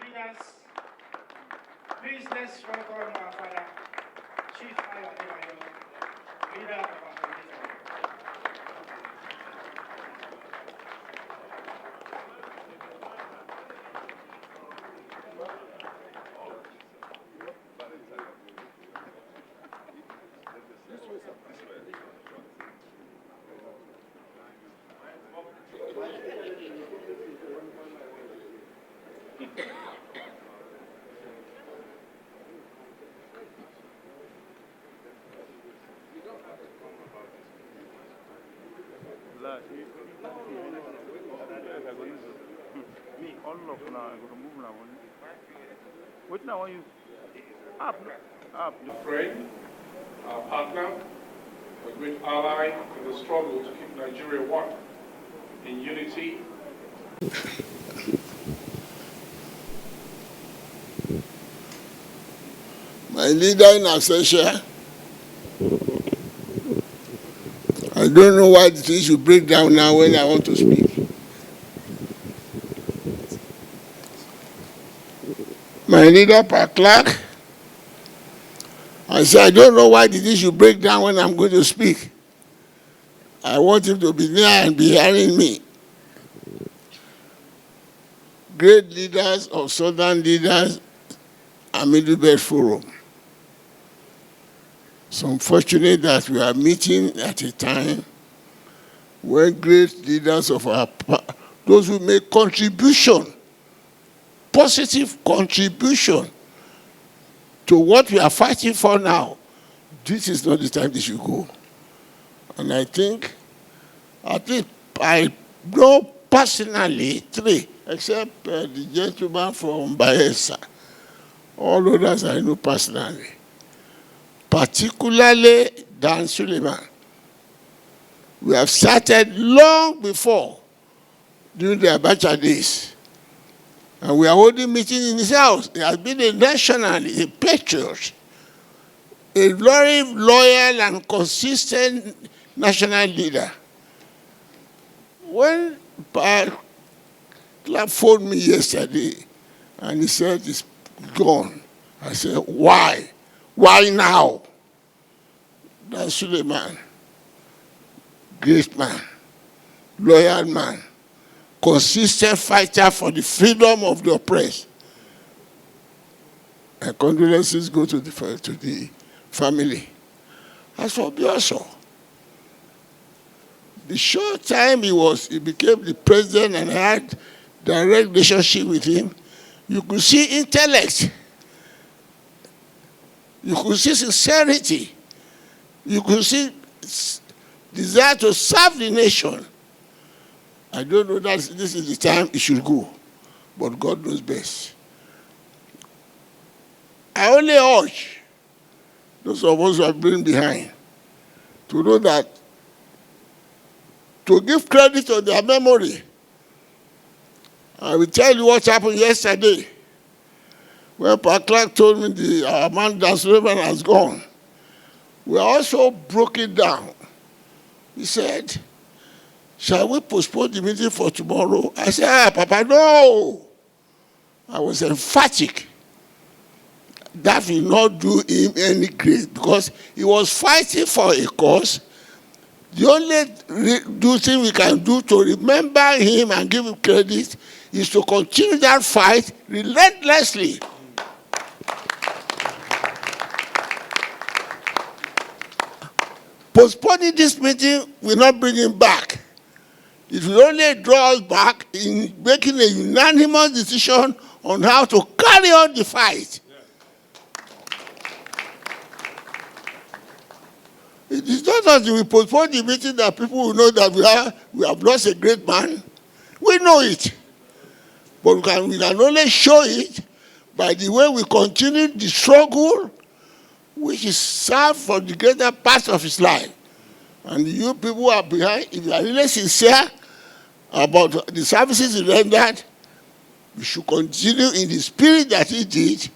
leaders, please let's welcome our father, Chief Ayo, leader of our foundation. What now are you? Up. Friend, our partner, a great ally in the struggle to keep Nigeria one, in unity. My leader in absentia, I don't know why the thing should break down now when I want to speak. My leader, Clark, I said, I don't know why the thing should break down when I'm going to speak. I want him to be there and be hearing me. Great leaders of Southern leaders and Middle Belt Forum. It's unfortunate that we are meeting at a time when great leaders of those who make contribution, positive contribution to what we are fighting for now, this is not the time they should go. And I think, at least I know personally three, except the gentleman from Bayelsa. All others I know personally. Particularly Dan Suleiman. We have started long before, during the Abacha days. And we are holding meetings in his house. He has been a nationalist, a patriot, a very loyal and consistent national leader. When Clark phoned me yesterday and he said it's gone, I said, why? Why now? That's Suleiman, great man, loyal man, consistent fighter for the freedom of the oppressed. And condolences go to the family. As for Bioso, the short time he became the president and I had direct relationship with him, you could see intellect. You could see sincerity. You could see desire to serve the nation. I don't know that this is the time it should go, but God knows best. I only urge those of us who have been behind to know that, to give credit to their memory. I will tell you what happened yesterday. When Clark told me our man Dan Suleiman has gone, we also broke it down. He said, shall we postpone the meeting for tomorrow? I said, Papa, no. I was emphatic. That will not do him any good because he was fighting for a cause. The only thing we can do to remember him and give him credit is to continue that fight relentlessly. Postponing this meeting will not bring him back. It will only draw us back in making a unanimous decision on how to carry on the fight. It is not that we postpone the meeting that people will know that we have lost a great man. We know it. But we can only show it by the way we continue the struggle which is served for the greater part of his life. And you people who are behind, if you are really sincere about the services he rendered, we should continue in the spirit that he did,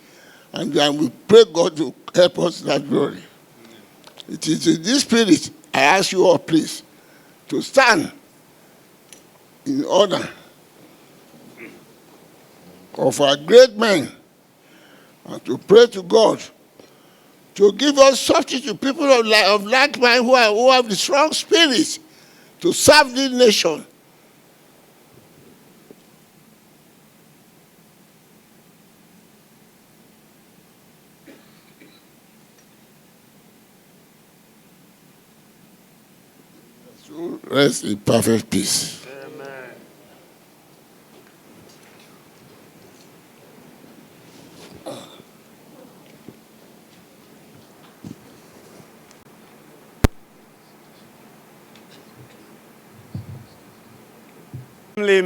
and then we pray God to help us in that glory. It is in this spirit I ask you all, please, to stand in order. of our great men and to pray to God to give us substitute people of like mind who have the strong spirit to serve this nation. So rest in perfect peace. Amen.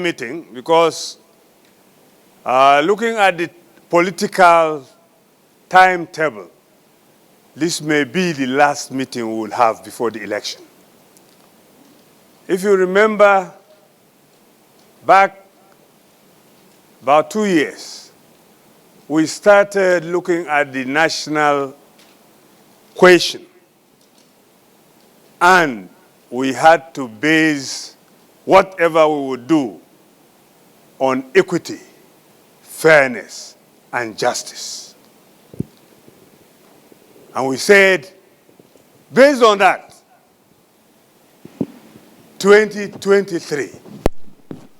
Meeting because looking at the political timetable, this may be the last meeting we will have before the election. If you remember, back about 2 years, we started looking at the national question, and we had to base whatever we would do on equity, fairness, and justice. And we said, based on that, 2023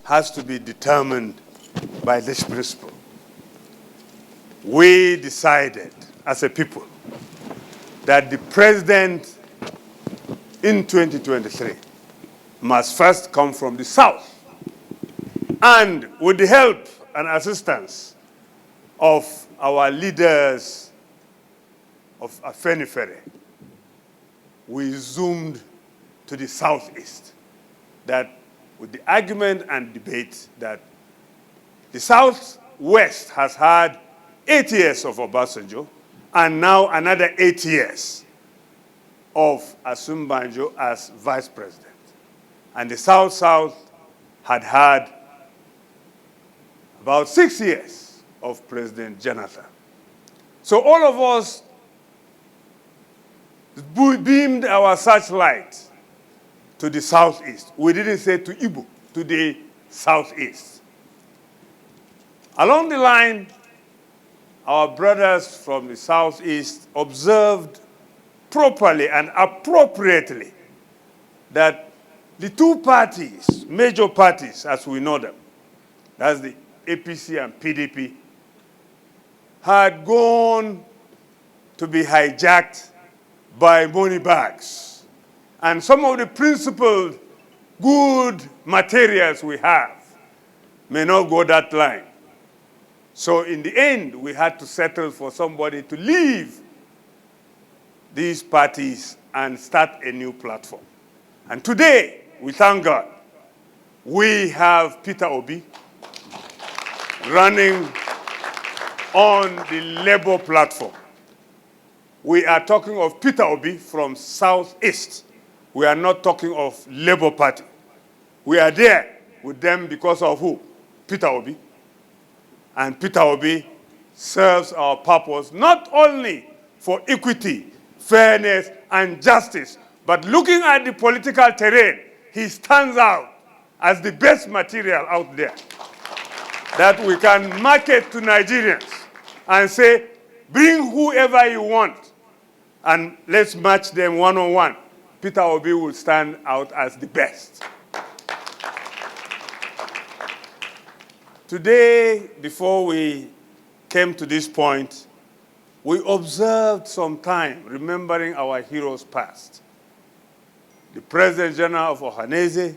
has to be determined by this principle. We decided as a people that the president in 2023 must first come from the South. And with the help and assistance of our leaders of Affirmed, we zoomed to the Southeast. That with the argument and debate that the Southwest has had 8 years of Obasanjo and now another 8 years of Asumbanjo as vice president. And the South-South had had about 6 years of President Jonathan. So all of us beamed our searchlight to the Southeast. We didn't say to Igbo, to the Southeast. Along the line, our brothers from the Southeast observed properly and appropriately that the two parties, major parties as we know them, that's the APC and PDP, had gone to be hijacked by money bags. And some of the principled good materials we have may not go that line. So in the end, we had to settle for somebody to leave these parties and start a new platform. And today, we thank God, we have Peter Obi running on the Labour platform. We are talking of Peter Obi from Southeast. We are not talking of Labour Party. We are there with them because of who? Peter Obi. And Peter Obi serves our purpose not only for equity, fairness, and justice, but looking at the political terrain, he stands out as the best material out there that we can market to Nigerians and say, bring whoever you want and let's match them one-on-one. Peter Obi will stand out as the best. Today, before we came to this point, we observed some time remembering our heroes past. The President General of Ohanese,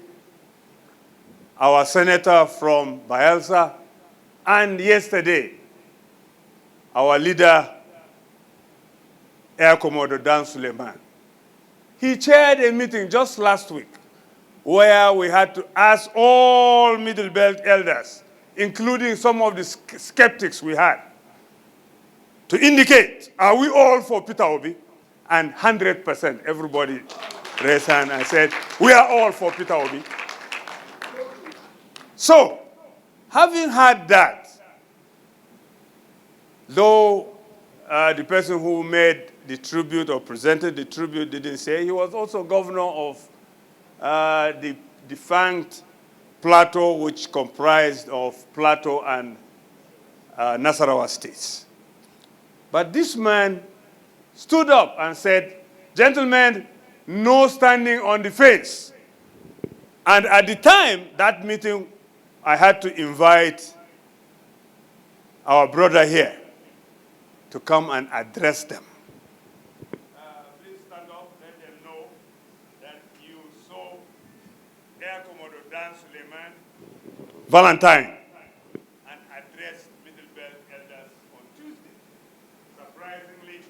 our senator from Bayelsa, and yesterday, our leader, Air Commodore Dan Suleiman. He chaired a meeting just last week where we had to ask all Middle Belt elders, including some of the skeptics we had, to indicate, are we all for Peter Obi? And 100%, everybody raised hand and said, we are all for Peter Obi. So, having had that, though the person who made the tribute or presented the tribute didn't say, he was also governor of the defunct Plateau, which comprised of Plateau and Nasarawa states. But this man stood up and said, gentlemen, no standing on the fence. And at the time, that meeting, I had to invite our brother here to come and address them. Please stand up, let them know that you saw Air Commodore Dan Suleiman Valentine and addressed Middle Belt elders on Tuesday. Surprisingly,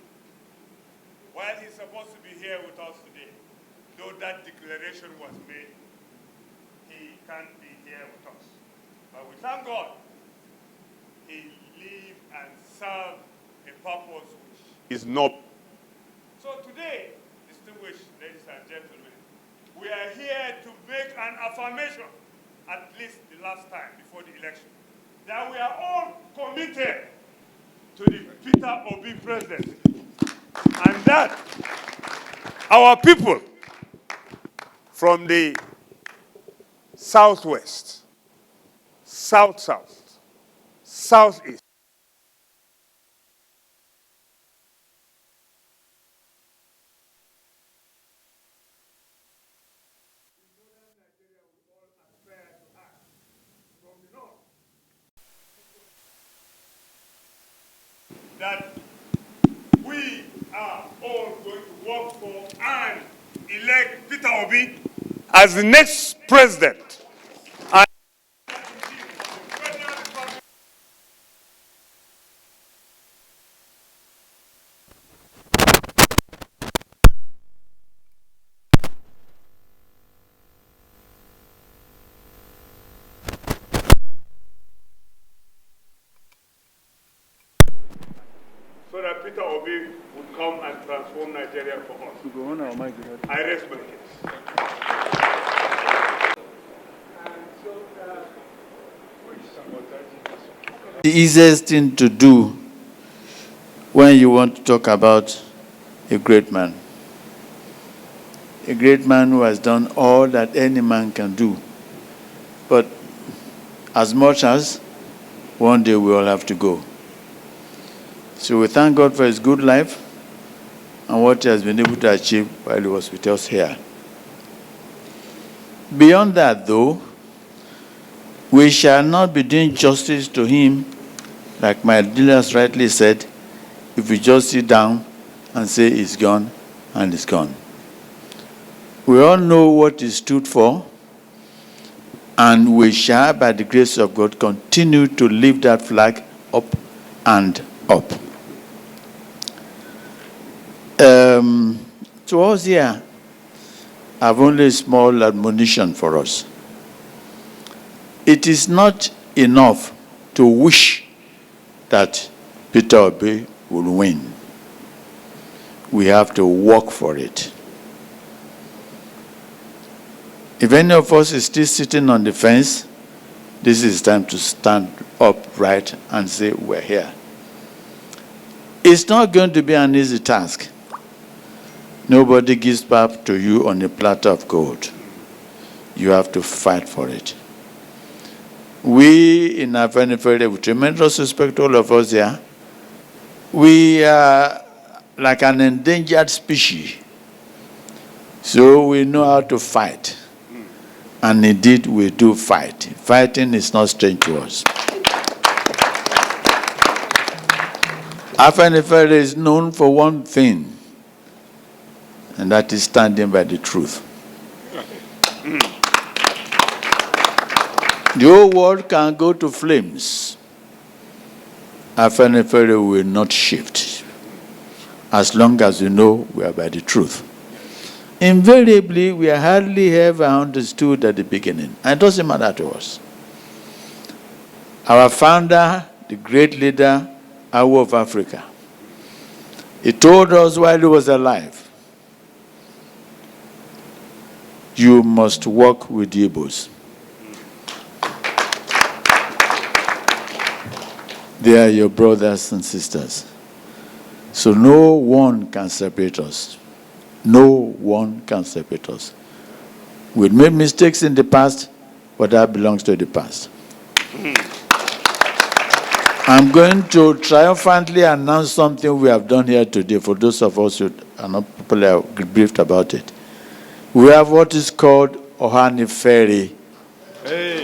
while he's supposed to be here with us today, though that declaration was made, he can't be here with us. But we thank God he lived and served a purpose which is noble. So today, distinguished ladies and gentlemen, we are here to make an affirmation, at least the last time before the election, that we are all committed to the Peter Obi presidency, and that our people from the southwest, south-south, southeast, that we are all going to work for and elect Peter Obi as the next president. So that Peter Obi would come and transform Nigeria for us. I rest my case. The easiest thing to do when you want to talk about a great man who has done all that any man can do. But as much as one day we all have to go. So we thank God for his good life and what he has been able to achieve while he was with us here. Beyond that, though, we shall not be doing justice to him, like my dealers rightly said, if we just sit down and say he's gone and he's gone. We all know what he stood for, and we shall, by the grace of God, continue to lift that flag up and up. To us here, I have only a small admonition for us. It is not enough to wish that Peter Obi will win. We have to work for it. If any of us is still sitting on the fence, this is time to stand upright and say, we're here. It's not going to be an easy task. Nobody gives birth to you on a platter of gold. You have to fight for it. We in Affirmed, with tremendous respect to all of us here, we are like an endangered species. So we know how to fight. And indeed, we do fight. Fighting is not strange to us. Affirmed is known for one thing, and that is standing by the truth. The whole world can go to flames. Affirmed will not shift, as long as we know we are by the truth. Invariably, we are hardly ever understood at the beginning. And it doesn't matter to us. Our founder, the great leader, Awo of Africa, he told us while he was alive, you must work with the Igbos. They are your brothers and sisters. So no one can separate us. No one can separate us. We made mistakes in the past, but that belongs to the past. I'm going to triumphantly announce something we have done here today for those of us who are not properly briefed about it. We have what is called Ohani Ferry. Hey.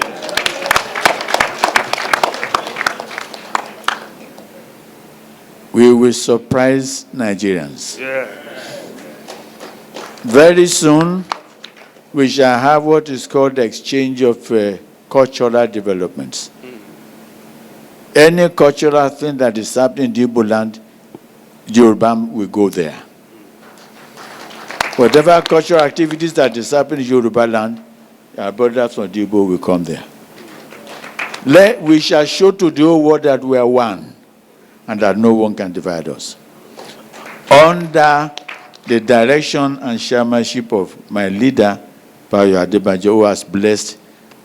We will surprise Nigerians. Yeah. Very soon, we shall have what is called the exchange of cultural developments. Any cultural thing that is happening in the Igbo land, Yoruba will go there. Whatever cultural activities that is happening in Yoruba land, our brothers from the Igbo will come there. We shall show to the whole world that we are one and that no one can divide us. Under the direction and chairmanship of my leader, Payo Adebanjo, who has blessed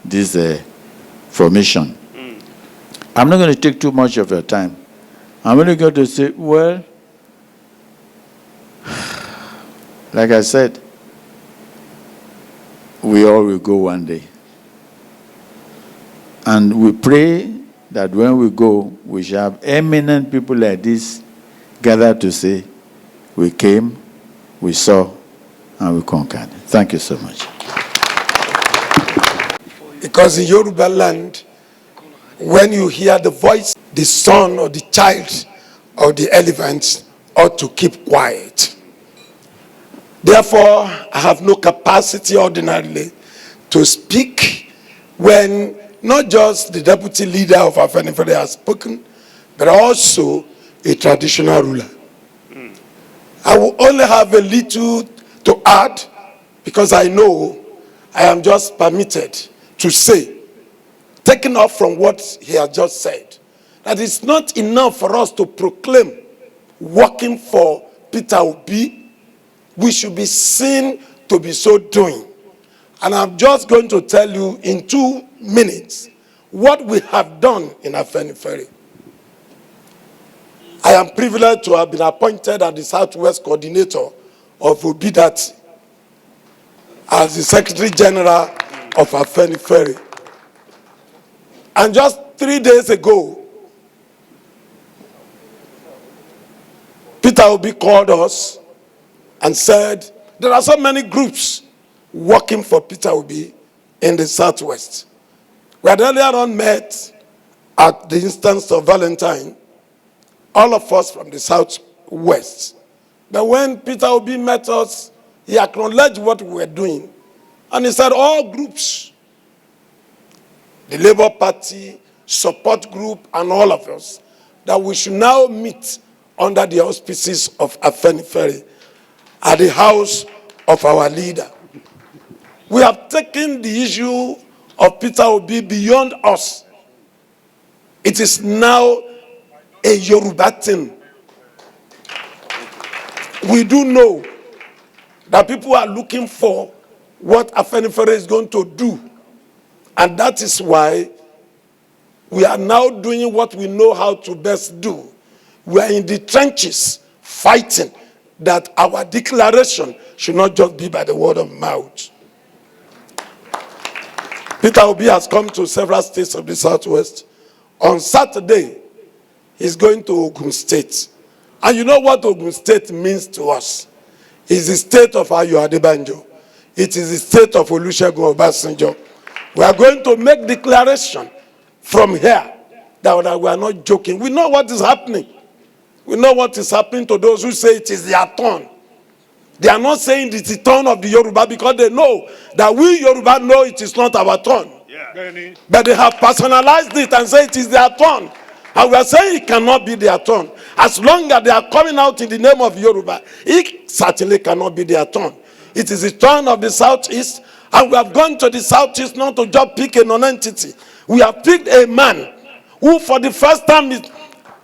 this formation. I'm not going to take too much of your time. I'm only going to say, well, like I said, we all will go one day. And we pray that when we go, we shall have eminent people like this gathered to say, we came, we saw, and we conquered. Thank you so much. Because in Yoruba land, when you hear the voice, the son or the child of the elephant ought to keep quiet. Therefore, I have no capacity ordinarily to speak when not just the deputy leader of Affirmed has spoken, but also a traditional ruler. I will only have a little to add because I know I am just permitted to say, taking off from what he has just said, that it's not enough for us to proclaim working for Peter Obi. We should be seen to be so doing. And I'm just going to tell you in 2 minutes what we have done in Affirmed. I am privileged to have been appointed as the Southwest Coordinator of Obidati as the Secretary General of Affirmed. And just 3 days ago, Peter Obi called us and said, there are so many groups working for Peter Obi in the Southwest. We had earlier on met at the instance of Valentine, all of us from the Southwest. But when Peter Obi met us, he acknowledged what we were doing. And he said all groups, the Labour Party, support group, and all of us, that we should now meet under the auspices of Affirmed at the house of our leader. We have taken the issue of Peter Obi beyond us. It is now a Yoruba thing. We do know that people are looking for what Affirmed is going to do. And that is why we are now doing what we know how to best do. We are in the trenches fighting that our declaration should not just be by the word of mouth. Peter Obi has come to several states of the Southwest. On Saturday, he's going to Ogun State. And you know what Ogun State means to us? It's the state of Payo Adebanjo. It is the state of Olusegun Obasanjo. We are going to make declaration from here that we are not joking. We know what is happening. We know what is happening to those who say it is their turn. They are not saying it's the turn of the Yoruba because they know that we Yoruba know it is not our turn. Yeah. But they have personalized it and say it is their turn. And we are saying it cannot be their turn. As long as they are coming out in the name of Yoruba, it certainly cannot be their turn. It is the turn of the Southeast. And we have gone to the Southeast not to just pick a non-entity. We have picked a man who for the first time is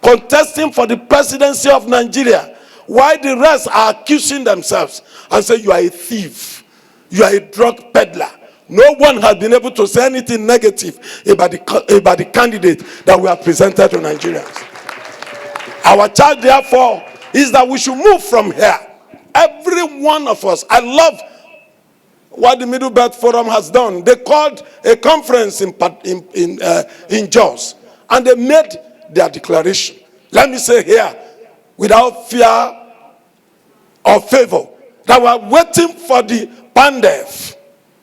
contesting for the presidency of Nigeria, while the rest are accusing themselves and say, you are a thief, you are a drug peddler. No one has been able to say anything negative about the candidate that we have presented to Nigerians. Our charge, therefore, is that we should move from here. Every one of us. I love what the Middle Belt Forum has done. They called a conference in Jos, and they made their declaration. Let me say here, without fear or favor, that we are waiting for the PANDEF.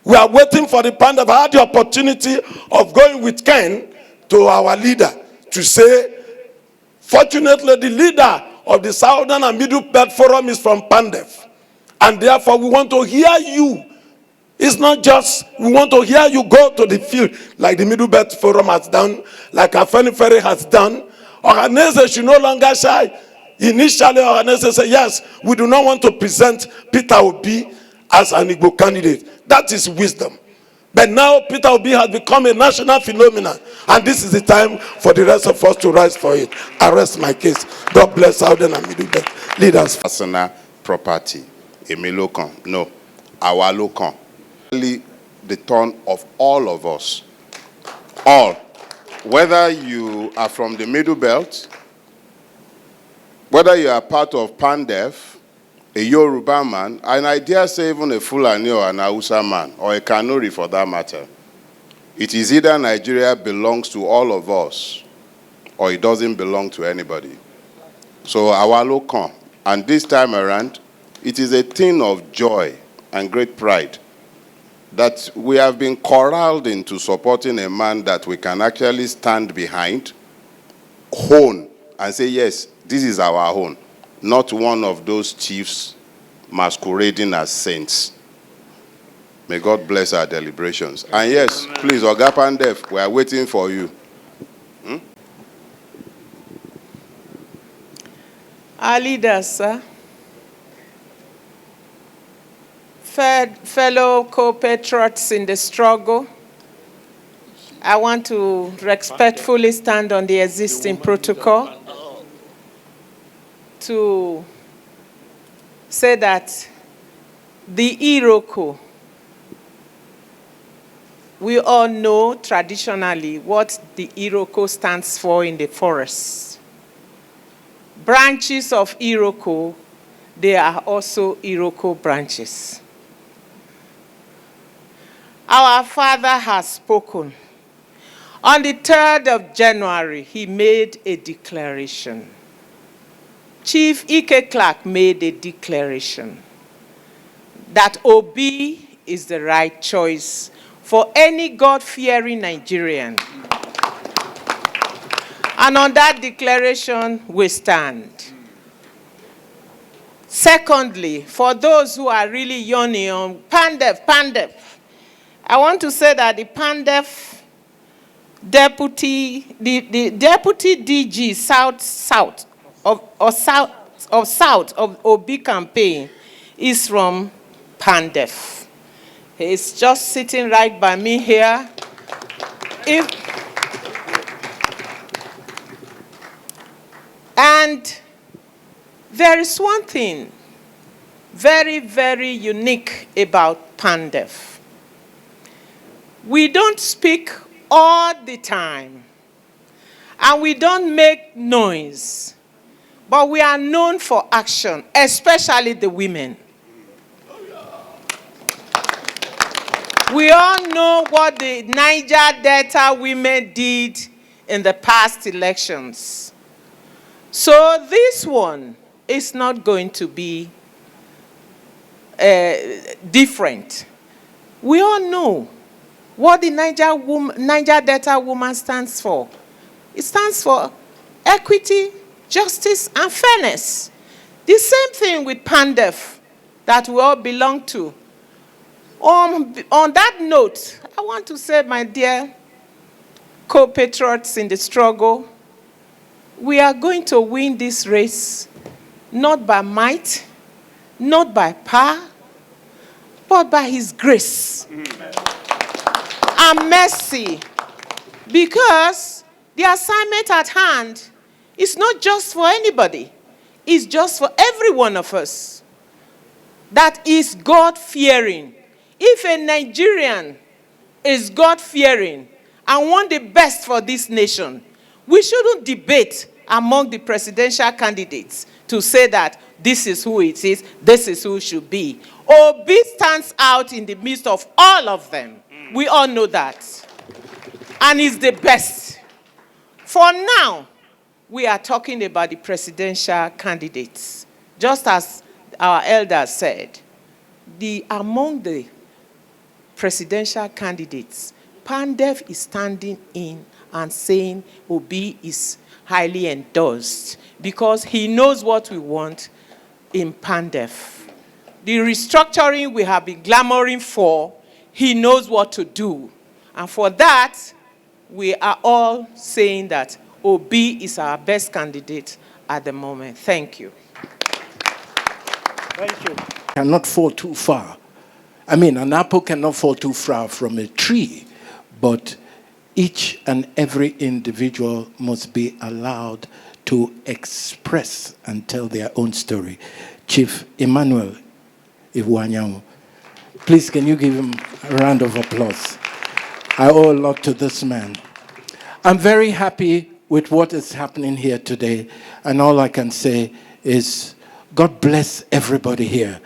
We are waiting for the PANDEF. I had the opportunity of going with Ken to our leader to say, fortunately, the leader of the Southern and Middle Belt Forum is from PANDEF. And therefore, we want to hear you. It's not just, we want to hear you go to the field, like the Middle Belt Forum has done, like Affirmed has done. Organizers should no longer shy. Initially, organizers say, yes, we do not want to present Peter Obi as an Igbo candidate. That is wisdom. But now Peter Obi has become a national phenomenon. And this is the time for the rest of us to rise for it. I rest my case. God bless Southern and Middle Belt leaders. Personal property. Emilokan. No. Our lokan. The turn of all of us. All. Whether you are from the Middle Belt, whether you are part of PANDEF, a Yoruba man, and I dare say even a Fulani or an Hausa man, or a Kanuri for that matter, it is either Nigeria belongs to all of us, or it doesn't belong to anybody. So our lokan, and this time around, it is a thing of joy and great pride that we have been corralled into supporting a man that we can actually stand behind, own, and say, yes, this is our own, not one of those chiefs masquerading as saints. May God bless our deliberations. And yes, please, Oga Pandef, we are waiting for you. Our leaders, sir. Fellow co-patriots in the struggle, I want to respectfully stand on the existing protocol to say that the Iroko, we all know traditionally what the Iroko stands for in the forest. Branches of Iroko, they are also Iroko branches. Our father has spoken. On the 3rd of January, he made a declaration. Chief WIKELEAKS made a declaration that Obi is the right choice for any God-fearing Nigerian. And on that declaration, we stand. Secondly, for those who are really yawning on PANDEF, I want to say that the PANDEF deputy, the deputy DG South of Obi campaign is from PANDEF. He's just sitting right by me here. And there is one thing very, very unique about PANDEF. We don't speak all the time, and we don't make noise, but we are known for action, especially the women. We all know what the Niger Delta women did in the past elections. So this one is not going to be different. We all know what the Niger Delta woman stands for. It stands for equity, justice, and fairness. The same thing with PANDEF that we all belong to. On that note, I want to say, my dear co-patriots in the struggle, we are going to win this race, not by might, not by power, but by His grace and mercy. Because the assignment at hand is not just for anybody. It's just for every one of us that is God-fearing. If a Nigerian is God-fearing and want the best for this nation, we shouldn't debate among the presidential candidates to say that this is who it is, this is who it should be. Obi stands out in the midst of all of them. We all know that. And is the best. For now, we are talking about the presidential candidates. Just as our elders said, among the presidential candidates, Pandef is standing in and saying Obi is highly endorsed because he knows what we want in Pandef. The restructuring we have been clamoring for, he knows what to do. And for that, we are all saying that Obi is our best candidate at the moment. Thank you. Thank you. Cannot fall too far. I mean, an apple cannot fall too far from a tree, but each and every individual must be allowed to express and tell their own story. Chief Emmanuel Iwuanyanwu, please can you give him a round of applause? I owe a lot to this man. I'm very happy with what is happening here today, and all I can say is God bless everybody here.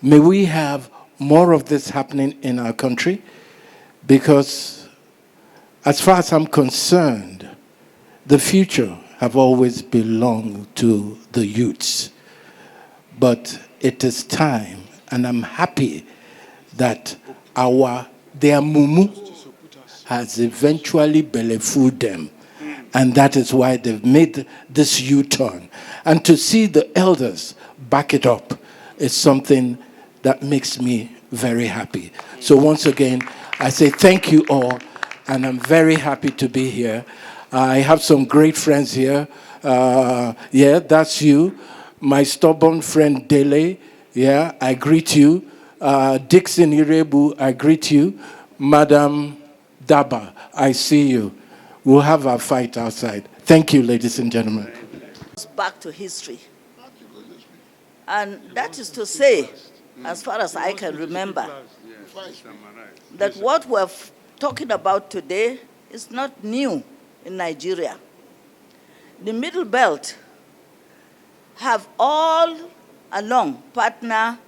May we have more of this happening in our country, because as far as I'm concerned, the future have always belonged to the youths. But it is time, and I'm happy that their mumu has eventually belly-fooled them. And that is why they've made this U-turn. And to see the elders back it up is something that makes me very happy. So once again, I say thank you all, and I'm very happy to be here. I have some great friends here. Yeah, that's you. My stubborn friend Dele, yeah, I greet you. Dixon Irebu, I greet you. Madam Daba, I see you. We'll have our fight outside. Thank you, ladies and gentlemen. Back to history. And that is to say, as far as I can remember, that what we're talking about today is not new in Nigeria. The Middle Belt have all along partnered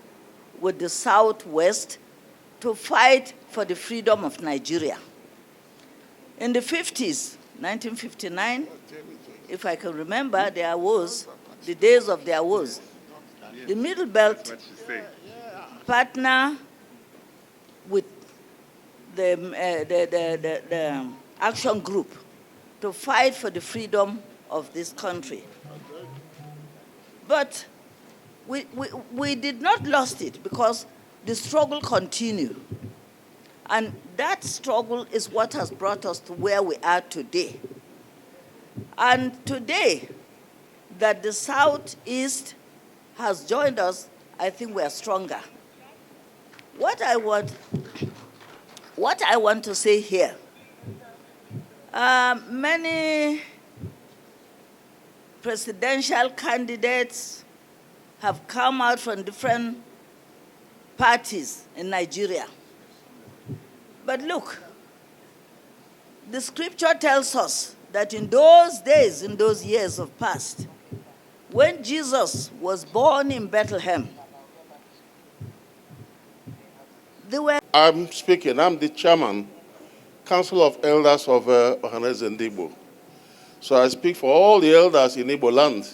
with the Southwest to fight for the freedom of Nigeria. In the 50s, 1959, if I can remember, there was the days of their wars. The Middle Belt partner with the action group to fight for the freedom of this country. But we did not lose it because the struggle continued. And that struggle is what has brought us to where we are today. And today, that the Southeast has joined us, I think we are stronger. What I want to say here, many presidential candidates have come out from different parties in Nigeria. But look, the scripture tells us that in those days, in those years of past, when Jesus was born in Bethlehem, I'm speaking. I'm the chairman, Council of Elders of Ohanes and Igbo. So I speak for all the elders in Igbo land.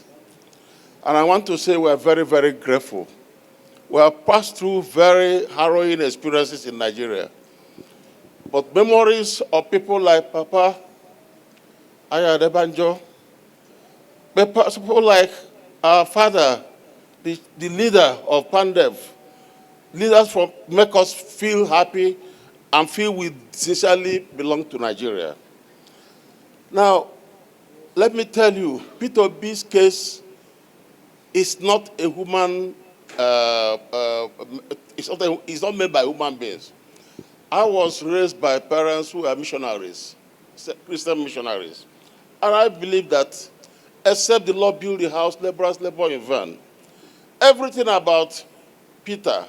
And I want to say we're very, very grateful. We have passed through very harrowing experiences in Nigeria. But memories of people like Papa Ayadebanjo, people like our father, the leader of Pandev, leaders from make us feel happy and feel we sincerely belong to Nigeria. Now, let me tell you, Peter Obi's case is not a human, it's not made by human beings. I was raised by parents who are missionaries, Christian missionaries. And I believe that except the Lord build the house, laborers labor in vain. Everything about Peter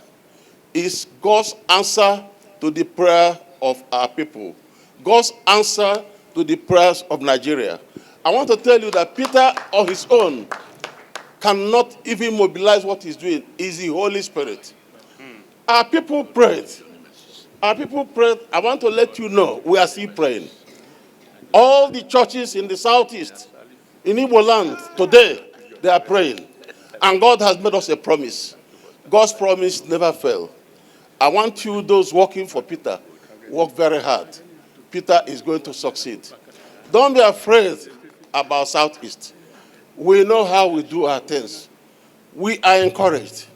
is God's answer to the prayer of our people. God's answer to the prayers of Nigeria. I want to tell you that Peter on his own cannot even mobilize what he's doing. It's the Holy Spirit. Our people prayed. Our people prayed. I want to let you know we are still praying. All the churches in the Southeast, In Igbo land, today, they are praying. And God has made us a promise. God's promise never fails. I want you, those working for Peter, work very hard. Peter is going to succeed. Don't be afraid about Southeast. We know how we do our things. We are encouraged.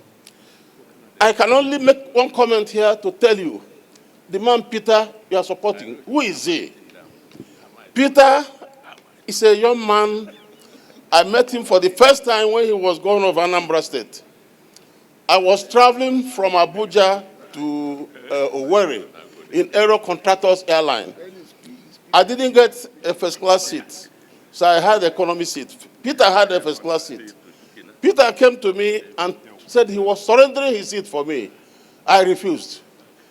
I can only make one comment here to tell you, the man Peter you are supporting, who is he? Peter is a young man. I met him for the first time when he was governor of Anambra State. I was traveling from Abuja to Owerri in Aero Contractors Airline. I didn't get a first-class seat, so I had economy seat. Peter had a first-class seat. Peter came to me and said he was surrendering his seat for me. I refused,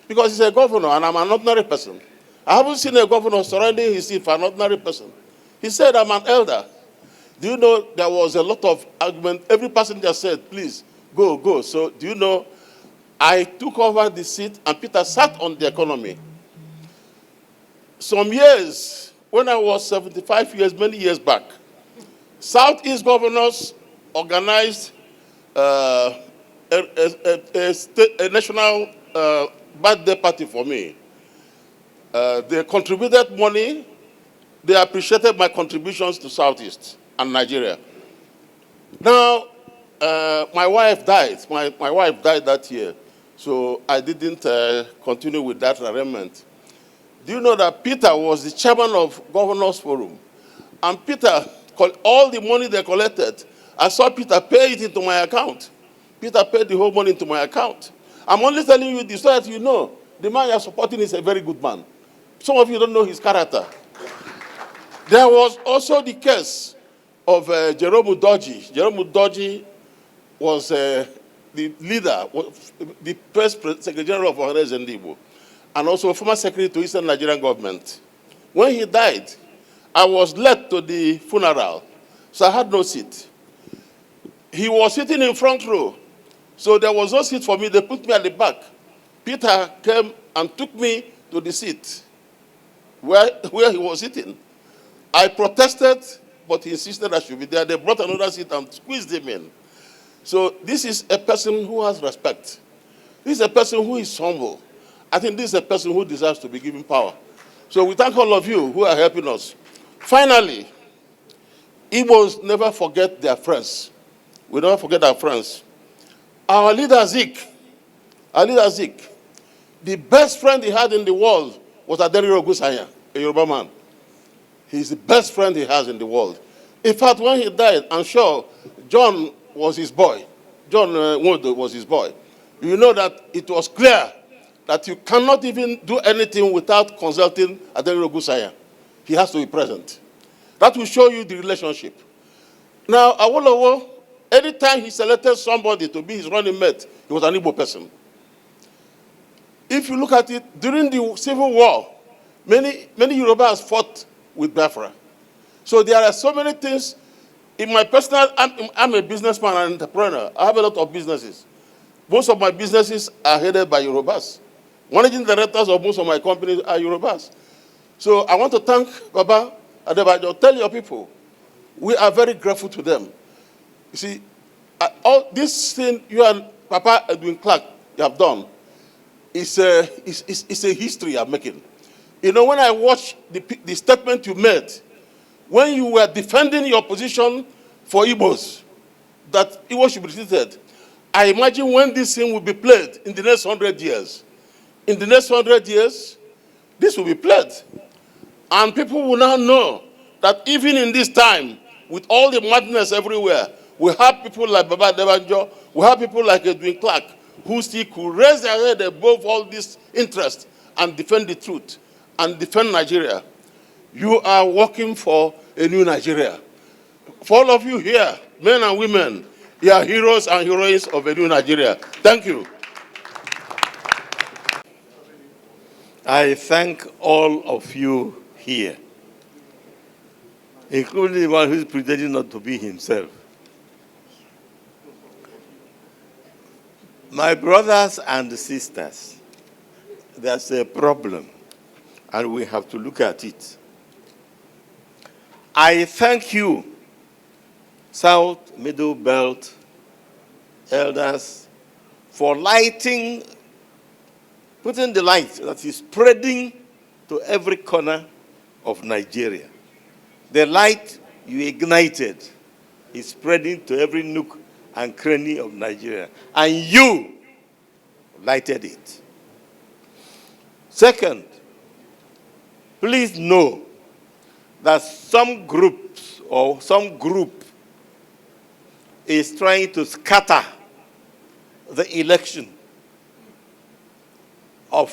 because he's a governor and I'm an ordinary person. I haven't seen a governor surrendering his seat for an ordinary person. He said, I'm an elder. Do you know there was a lot of argument? Every passenger said, please, go, go. So do you know, I took over the seat and Peter sat on the economy. Some years, when I was 75 years, many years back, Southeast governors organized a national birthday party for me. They contributed money. They appreciated my contributions to Southeast and Nigeria. Now, my wife died. My wife died that year, so I didn't continue with that arrangement. Do you know that Peter was the chairman of Governors Forum? And Peter, all the money they collected, I saw Peter pay it into my account. Peter paid the whole money into my account. I'm only telling you this so that you know the man you're supporting is a very good man. Some of you don't know his character. There was also the case of Jerome Udoji. Jerome Udoji was the leader, the first Secretary General of Ohanes and Igbo, and also former Secretary to Eastern Nigerian government. When he died, I was led to the funeral, so I had no seat. He was sitting in front row, so there was no seat for me. They put me at the back. Peter came and took me to the seat where he was sitting. I protested, but he insisted I should be there. They brought another seat and squeezed him in. So this is a person who has respect. This is a person who is humble. I think this is a person who deserves to be given power. So we thank all of you who are helping us. Finally, Igbos never forget their friends. We never forget our friends. Our leader Zik, the best friend he had in the world was Aderi Ogusanya, a Yoruba man. He's the best friend he has in the world. In fact, when he died, I'm sure John was his boy. John Wodo was his boy. You know that it was clear that you cannot even do anything without consulting Aderi Ogusanya. He has to be present. That will show you the relationship. Now, Awolowo, anytime he selected somebody to be his running mate, he was an Igbo person. If you look at it, during the Civil War, many Yorubas fought with Biafra. So there are so many things. In my personal, I'm a businessman and entrepreneur. I have a lot of businesses. Most of my businesses are headed by Yorubas. Managing directors of most of my companies are Yorubas. So I want to thank Baba Adebayo. Tell your people, we are very grateful to them. You see, all this thing you and Papa Edwin Clark you have done is a history I'm making. You know, when I watch the statement you made, when you were defending your position for Igbos, that Igbo should be treated, I imagine when this thing will be played in the next 100 years. In the next 100 years, this will be played. And people will now know that even in this time, with all the madness everywhere, we have people like Baba Adebanjo, we have people like Edwin Clark, who still could raise their head above all this interest and defend the truth and defend Nigeria. You are working for a new Nigeria. For all of you here, men and women, you are heroes and heroines of a new Nigeria. Thank you. I thank all of you here, including the one who is pretending not to be himself. My brothers and sisters, there's a problem, and we have to look at it. I thank you South Middle Belt elders for lighting, putting the light that is spreading to every corner of Nigeria. The light you ignited is spreading to every nook and cranny of Nigeria, and you lighted it. Second, please know that some groups or some group is trying to scatter the election of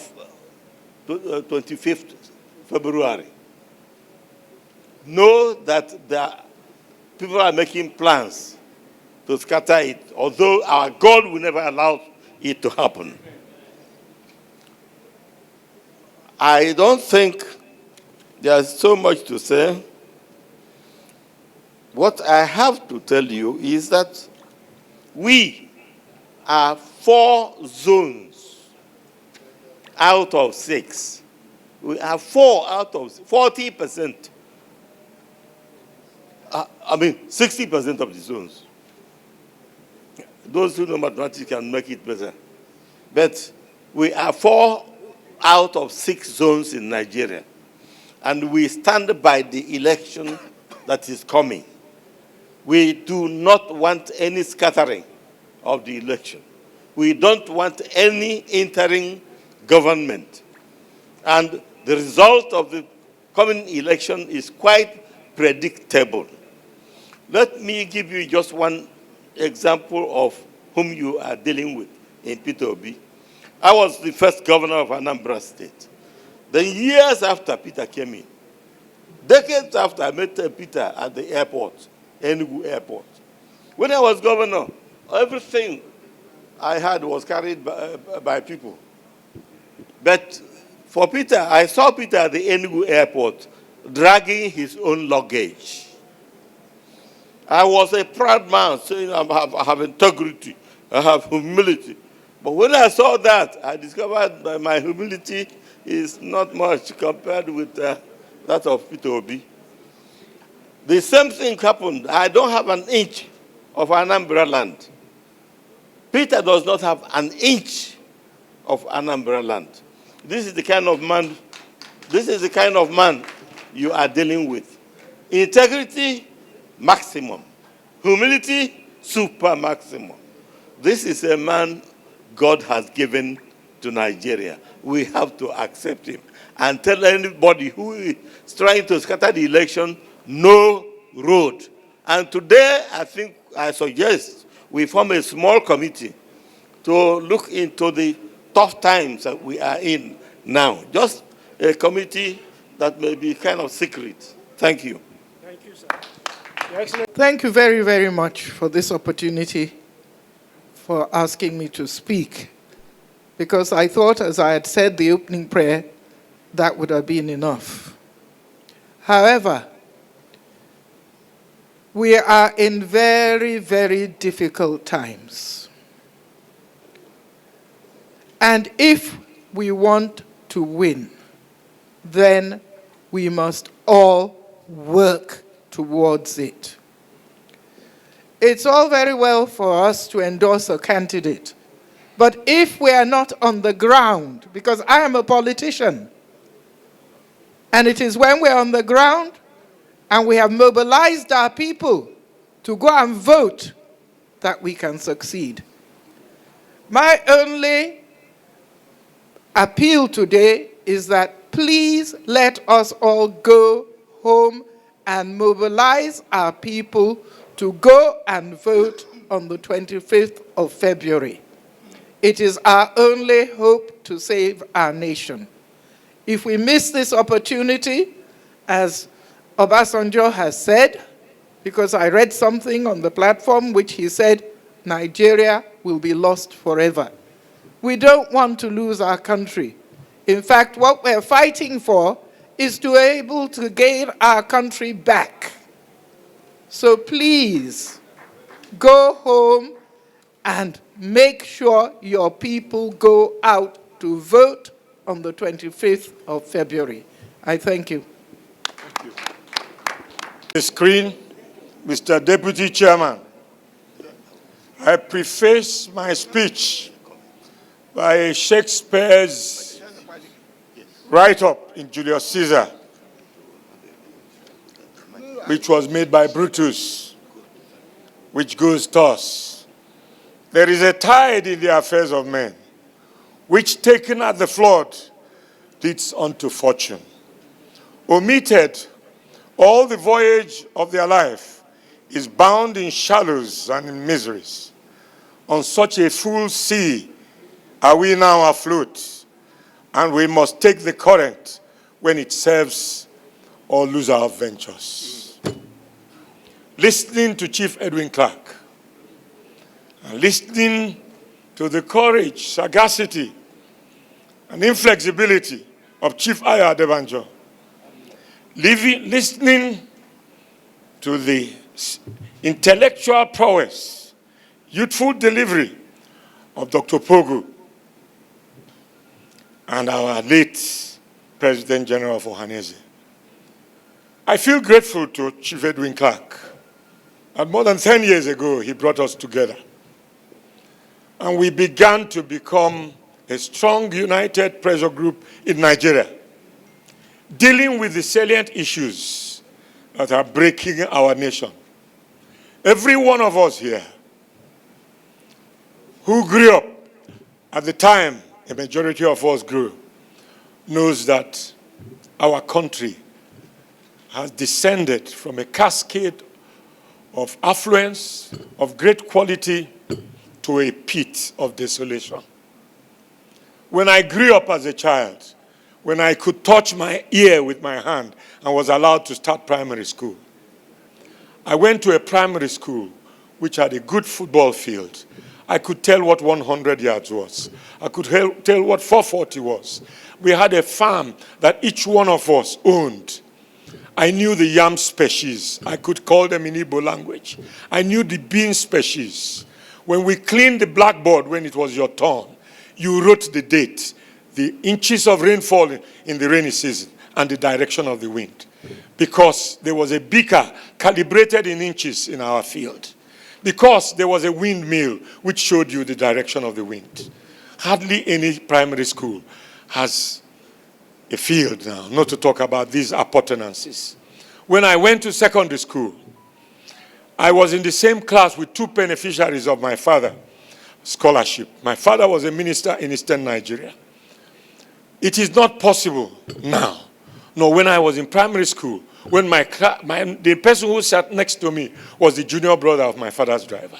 25th February. Know that the people are making plans to scatter it, although our God will never allow it to happen. I don't think there's so much to say. What I have to tell you is that we are 4 zones out of 6. We are 4 out of 40%. 60% of the zones. Those who know mathematics can make it better. But we are 4 out of 6 zones in Nigeria. And we stand by the election that is coming. We do not want any scattering of the election. We don't want any interim government. And the result of the coming election is quite predictable. Let me give you just one example of whom you are dealing with in Peter Obi. I was the first governor of Anambra State. Then years after Peter came in, decades after, I met Peter at the airport, Enugu Airport. When I was governor, everything I had was carried by people. But for Peter, I saw Peter at the Enugu Airport dragging his own luggage. I was a proud man, saying I have integrity, I have humility. But when I saw that, I discovered that my humility is not much compared with that of Peter Obi. The same thing happened. I don't have an inch of Anambra land. Peter does not have an inch of Anambra land. This is the kind of man you are dealing with. Integrity, maximum. Humility, super maximum. This is a man God has given to Nigeria. We have to accept him and tell anybody who is trying to scatter the election, no road. And today, I suggest we form a small committee to look into the tough times that we are in now. Just a committee that may be kind of secret. Thank you. Thank you, sir. Thank you very, very much for this opportunity for asking me to speak. Because I thought, as I had said the opening prayer, that would have been enough. However, we are in very, very difficult times. And if we want to win, then we must all work towards it. It's all very well for us to endorse a candidate, but if we are not on the ground, because I am a politician, and it is when we're on the ground and we have mobilized our people to go and vote that we can succeed. My only appeal today is that please let us all go home and mobilize our people to go and vote on the 25th of February. It is our only hope to save our nation. If we miss this opportunity, as Obasanjo has said, because I read something on the platform which he said, Nigeria will be lost forever. We don't want to lose our country. In fact, what we're fighting for is to be able to gain our country back. So please, go home and make sure your people go out to vote on the 25th of February. I thank you. The screen, Mr. Deputy Chairman, I preface my speech by Shakespeare's write-up in Julius Caesar, which was made by Brutus, which goes thus: there is a tide in the affairs of men, which taken at the flood leads unto fortune. Omitted, all the voyage of their life is bound in shallows and in miseries. On such a full sea are we now afloat, and we must take the current when it serves or lose our ventures. Listening to Chief Edwin Clark, and listening to the courage, sagacity, and inflexibility of Chief Ayo Adebanjo, listening to the intellectual prowess, youthful delivery of Dr. Pogu and our late President General of Ohanese, I feel grateful to Chief Edwin Clark. And more than 10 years ago, he brought us together. And we began to become a strong, united pressure group in Nigeria, dealing with the salient issues that are breaking our nation. Every one of us here who grew up at the time a majority of us grew knows that our country has descended from a cascade of affluence, of great quality, to a pit of desolation. When I grew up as a child, when I could touch my ear with my hand and was allowed to start primary school, I went to a primary school which had a good football field. I could tell what 100 yards was. I could tell what 440 was. We had a farm that each one of us owned. I knew the yam species. I could call them in Igbo language. I knew the bean species. When we cleaned the blackboard when it was your turn, you wrote the date, the inches of rainfall in the rainy season, and the direction of the wind. Because there was a beaker calibrated in inches in our field. Because there was a windmill which showed you the direction of the wind. Hardly any primary school has a field now, not to talk about these appurtenances. When I went to secondary school, I was in the same class with two beneficiaries of my father's scholarship. My father was a minister in Eastern Nigeria. It is not possible now. No, when I was in primary school, when the person who sat next to me was the junior brother of my father's driver.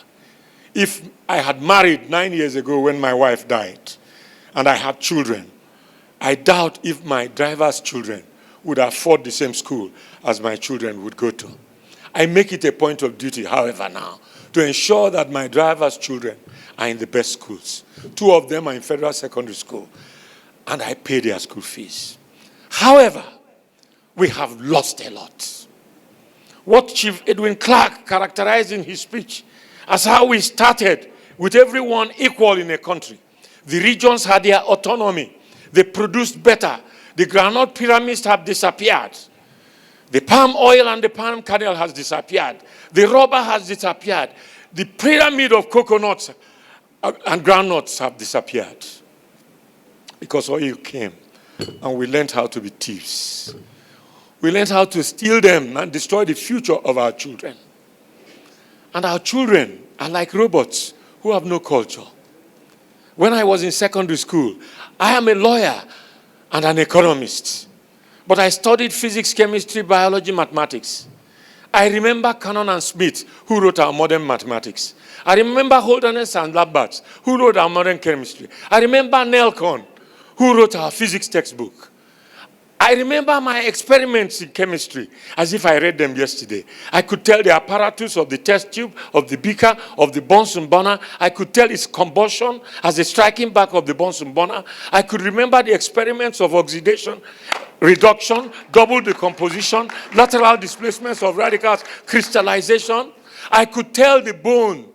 If I had married 9 years ago when my wife died, and I had children, I doubt if my driver's children would afford the same school as my children would go to. I make it a point of duty, however, now, to ensure that my driver's children are in the best schools. 2 of them are in federal secondary school, and I pay their school fees. However, we have lost a lot. What Chief Edwin Clark characterized in his speech as how we started with everyone equal in a country. The regions had their autonomy. They produced better. The groundnut pyramids have disappeared. The palm oil and the palm kernel has disappeared. The rubber has disappeared. The pyramid of coconuts and groundnuts have disappeared. Because oil came and we learned how to be thieves. We learned how to steal them and destroy the future of our children. And our children are like robots who have no culture. When I was in secondary school, I am a lawyer and an economist. But I studied physics, chemistry, biology, mathematics. I remember Cannon and Smith, who wrote our modern mathematics. I remember Holderness and Lambert, who wrote our modern chemistry. I remember Nelcon, who wrote our physics textbook. I remember my experiments in chemistry as if I read them yesterday. I could tell the apparatus of the test tube, of the beaker, of the Bunsen burner. I could tell its combustion as the striking back of the Bunsen burner. I could remember the experiments of oxidation, reduction, double decomposition, lateral displacements of radicals, crystallization. I could tell the bones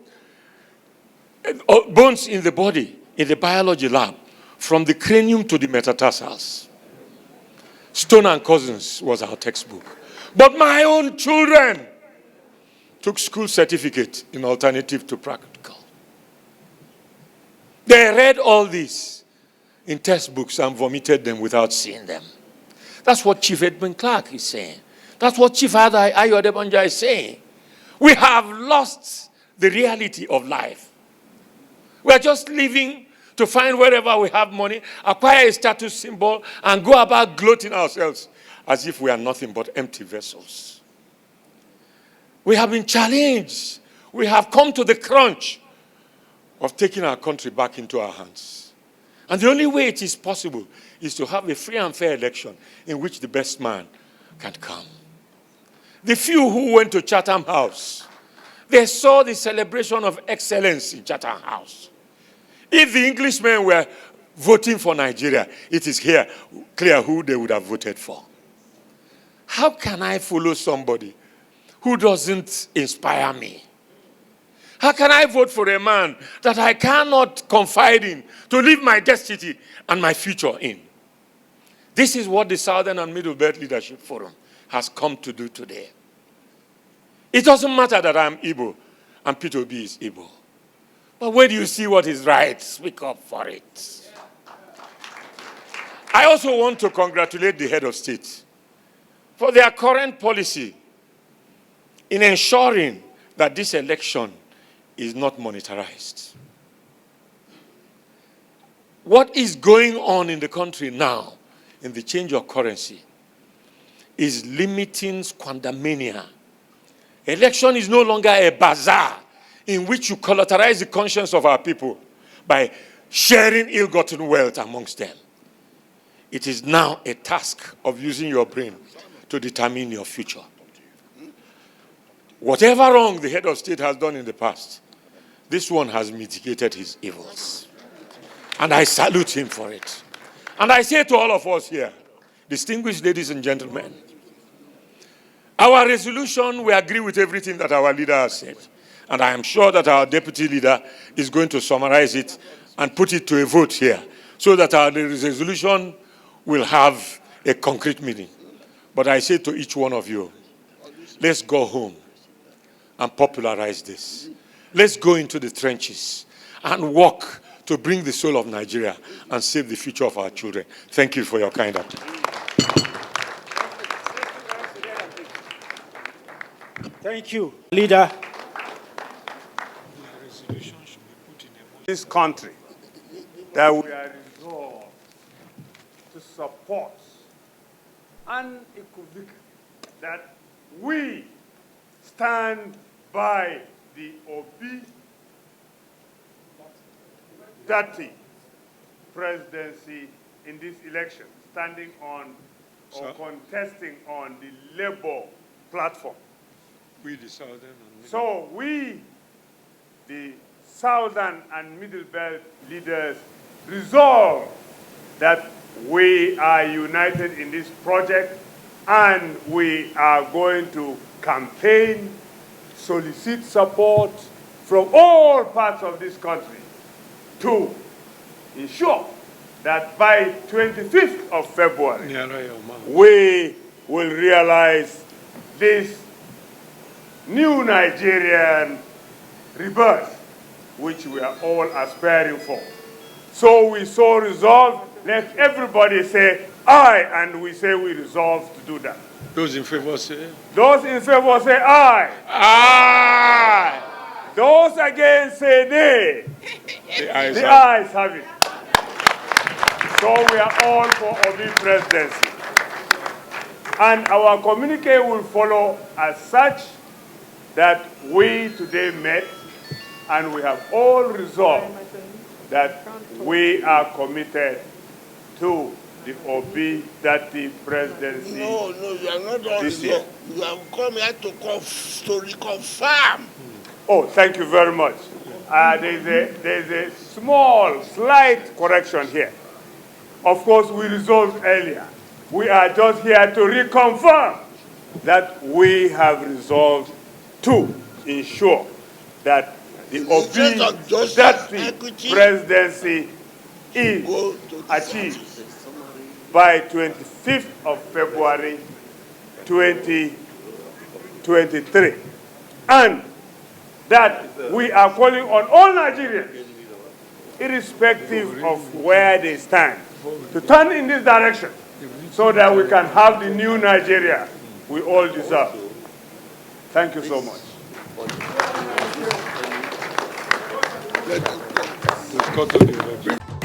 in the body, in the biology lab, from the cranium to the metatarsals. Stone and Cousins was our textbook. But my own children, took school certificate in alternative to practical. They read all this in textbooks and vomited them without seeing them. That's what Chief Edmund Clark is saying. That's what Chief Ayo Adebanjo is saying. We have lost the reality of life. We are just living to find wherever we have money, acquire a status symbol, and go about gloating ourselves as if we are nothing but empty vessels. We have been challenged. We have come to the crunch of taking our country back into our hands. And the only way it is possible is to have a free and fair election in which the best man can come. The few who went to Chatham House, they saw the celebration of excellence in Chatham House. If the Englishmen were voting for Nigeria, it is clear who they would have voted for. How can I follow somebody who doesn't inspire me? How can I vote for a man that I cannot confide in to live my destiny and my future in? This is what the Southern and Middle Belt Leadership Forum has come to do today. It doesn't matter that I'm Igbo and Peter Obi is Igbo. But where do you see what is right? Speak up for it. I also want to congratulate the head of state for their current policy in ensuring that this election is not monetarized. What is going on in the country now in the change of currency is limiting squandermania. Election is no longer a bazaar in which you collateralize the conscience of our people by sharing ill-gotten wealth amongst them. It is now a task of using your brain to determine your future. Whatever wrong the head of state has done in the past, this one has mitigated his evils. And I salute him for it. And I say to all of us here, distinguished ladies and gentlemen, our resolution, we agree with everything that our leader has said. And I am sure that our deputy leader is going to summarize it and put it to a vote here so that our resolution will have a concrete meaning. But I say to each one of you, let's go home and popularize this. Let's go into the trenches and work to bring the soul of Nigeria and save the future of our children. Thank you for your kind attention. Thank you, leader. This country that we are resolved to support unequivocally that we stand by the Obi dirty presidency in this election, standing on or contesting on the Labour platform. We, the Southern and Middle. So we, the Southern and Middle Belt leaders, resolve that we are united in this project and we are going to campaign, solicit support from all parts of this country to ensure that by 25th of February, we will realize this new Nigerian rebirth, which we are all aspiring for. So we so resolve, let everybody say aye, and we say we resolve to do that. Those in favor say? Those in favor say aye. Aye. Those against say nay. The ayes have it. So we are all for Obi presidency. And our communique will follow as such that we today met and we have all resolved that we are committed to the Obi dirty presidency. No, you are not all this year. You have come here to reconfirm. Oh, thank you very much. There's a small, slight correction here. Of course, we resolved earlier. We are just here to reconfirm that we have resolved to ensure that the Obi dirty presidency is achieved by 25th of February 2023. And that we are calling on all Nigerians, irrespective of where they stand, to turn in this direction so that we can have the new Nigeria we all deserve. Thank you so much. Let's go to the